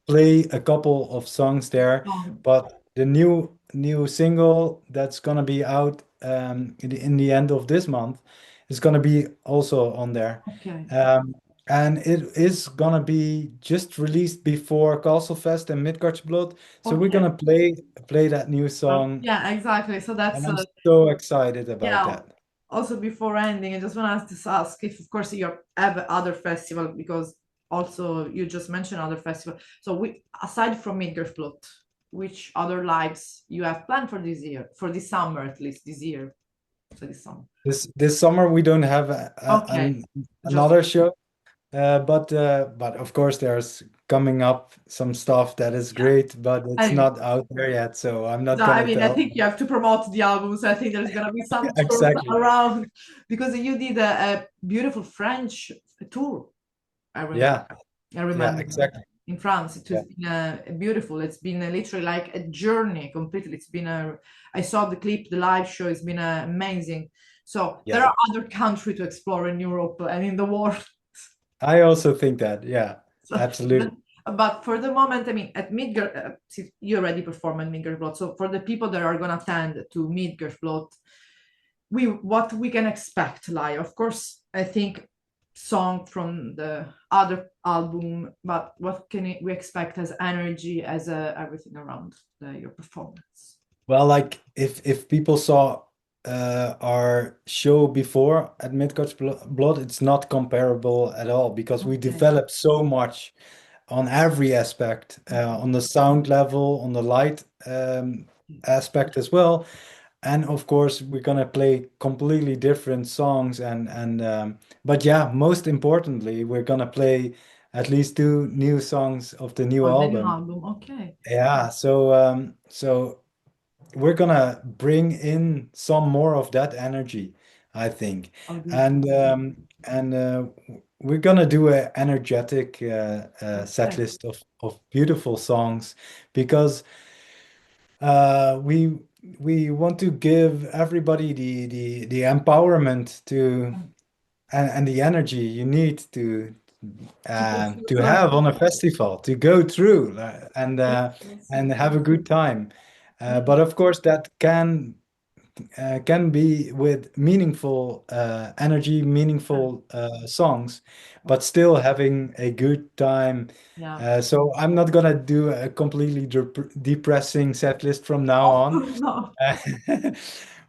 play a couple of songs there. But the new single that's gonna be out in the end of this month is gonna be also on there. Okay. Um, and it is gonna be just released before Castlefest and Midgardsblot. So we're Okay. gonna play that new song, Yeah, exactly. So and that's I'm so excited about yeah. that. Also, before ending, I just want to ask if, of course, you have other festival because also you just mentioned other festival. So, we aside from Midgardsblot, which other lives you have planned for this year, for this summer at least this year, so this summer? This summer we don't have Okay, just another show, but of course there's coming up some stuff that is yeah. great, but it's Anyway, not out there yet, so I'm not so I gonna mean, I tell. think you have to promote the album. So I think there's gonna be some tours Exactly. around because you did a beautiful French tour. I remember. Yeah, I yeah, remember exactly. in France. It Yeah, has been beautiful. It's been literally like a journey completely. It's been a. I saw the clip, the live show. It's been amazing. So there yeah. are other countries to explore in Europe and in the world. I also think that. Yeah, So, absolutely. but for the moment, I mean, at Midgard, you already perform at Midgardsblot. So for the people that are gonna attend to Midgardsblot, what we can expect live. Of course, I think song from the other album, but what can we expect as energy, as everything around your performance? Well, like if people saw our show before at Midgard's Blood, it's not comparable at all because we Okay. developed so much on every aspect, Okay. on the sound level, on the light aspect as well. And of course, we're gonna play completely different songs but yeah, most importantly, we're gonna play at least two new songs of the new Oh, the new album. album. Okay. Yeah, so we're gonna bring in some more of that energy, I think, Oh, beautiful. and we're gonna do an energetic set Okay. list of beautiful songs because we want to give everybody the empowerment and the energy you need To pursue to further. have on a festival, to go through Yes, yes, and yes. have a good time. Yeah. But of course, that can be with meaningful energy, Okay. meaningful songs, but still having a good time. Yeah. So I'm not gonna do a completely depressing set list from now Of on. course not.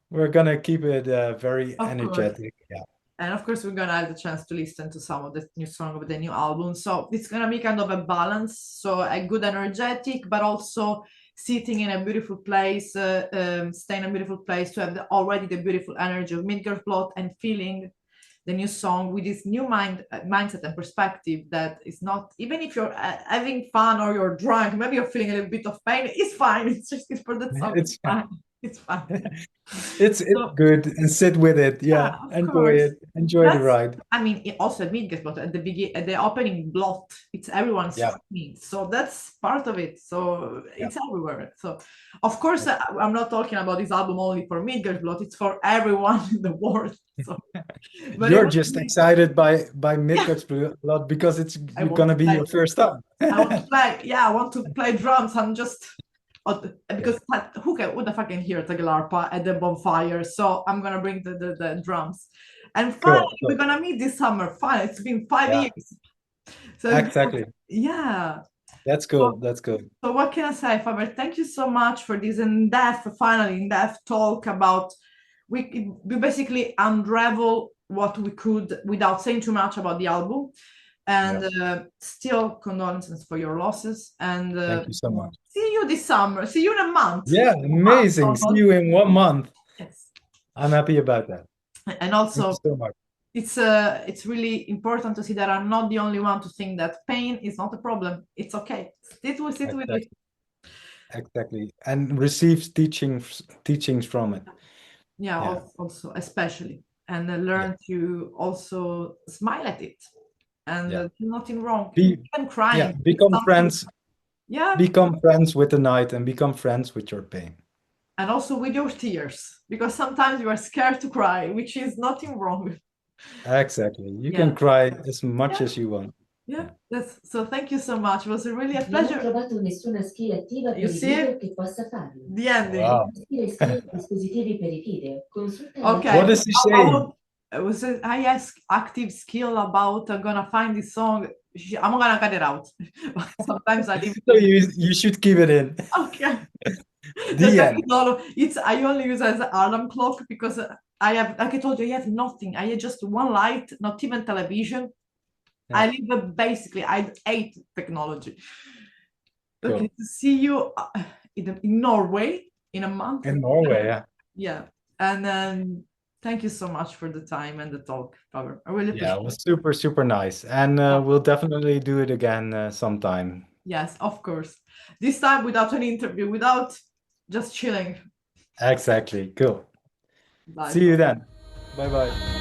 We're gonna keep it very Of course. energetic. Yeah. And of course, we're gonna have the chance to listen to some of the new song of the new album. So it's gonna be kind of a balance. So a good energetic, but also sitting in a beautiful place, stay in a beautiful place to have already the beautiful energy of Midgardsblot and feeling the new song with this new mindset and perspective that is not even if you're having fun or you're drunk, maybe you're feeling a little bit of pain. It's fine. It's just it's for the song. It's It's fine. It's fine. it's So good and sit with it. yeah, Yeah, of enjoy course. it. Enjoy the That's, ride. I mean, it also at Midgard, at the begin, at the opening blot, it's everyone Yeah, screaming. So that's part of it. So yeah. it's everywhere. So of course, I'm not talking about this album only for Midgard blot. It's for everyone in the world. So, but it You're was just excited by yeah. Midgard's Blood because it's I you're want gonna to be play. your first time. I want to play. Yeah, I want to play drums. I'm just Yeah. because who the fuck can hear Taglarpa at the bonfire? So I'm gonna bring the drums. And Cool, finally, we're cool. gonna meet this summer. Finally, it's been 5 years. Yeah, So it's exactly. yeah. That's So, cool. That's cool. so what can I say, Faber? Thank you so much for this in-depth, finally in-depth talk about we basically unravel what we could without saying too much about the album. Yeah. And still condolences for your losses. And Thank you so much. see you this summer. See you in a month. Yeah, amazing. See Almost. you in 1 month. Yes. I'm happy about that. And Thank also you so much. it's really important to see that I'm not the only one to think that pain is not a problem. It's okay. Sit with it. Exactly. Exactly. And receive teachings from it. Yeah, Yeah. also especially, and learn to also smile at it, and Yeah. nothing wrong. Be Even crying, it's become something. friends. Yeah, Become friends with the night and become friends with your pain. and also with your tears, because sometimes you are scared to cry, which is nothing wrong. Exactly. You Yeah, can cry as much yeah, as you want. yeah. That's so. Thank you so much. It was really a Non ho pleasure. trovato nessuna skill attiva You per i see video che possa farlo. the ending. Wow. Investire skill e dispositivi per i video. Consulta Okay. What is he saying? I ask active skill about I'm gonna find this song. I'm gonna cut it out. Sometimes I leave it. So you should keep it in. Okay. The end. It's I only use as an alarm clock because I have, like I told you, I have nothing. I have just one light, not even television. Yeah. I live basically. I hate technology. Cool. Okay, to see you in Norway in a month. In Norway, yeah. Yeah, and then thank you so much for the time and the talk, Faber. I really appreciate Yeah, it was super, super nice. And we'll definitely do it again sometime. Yes, of course. This time without an interview, without just chilling. Exactly. Cool. Bye. See you then. Bye bye.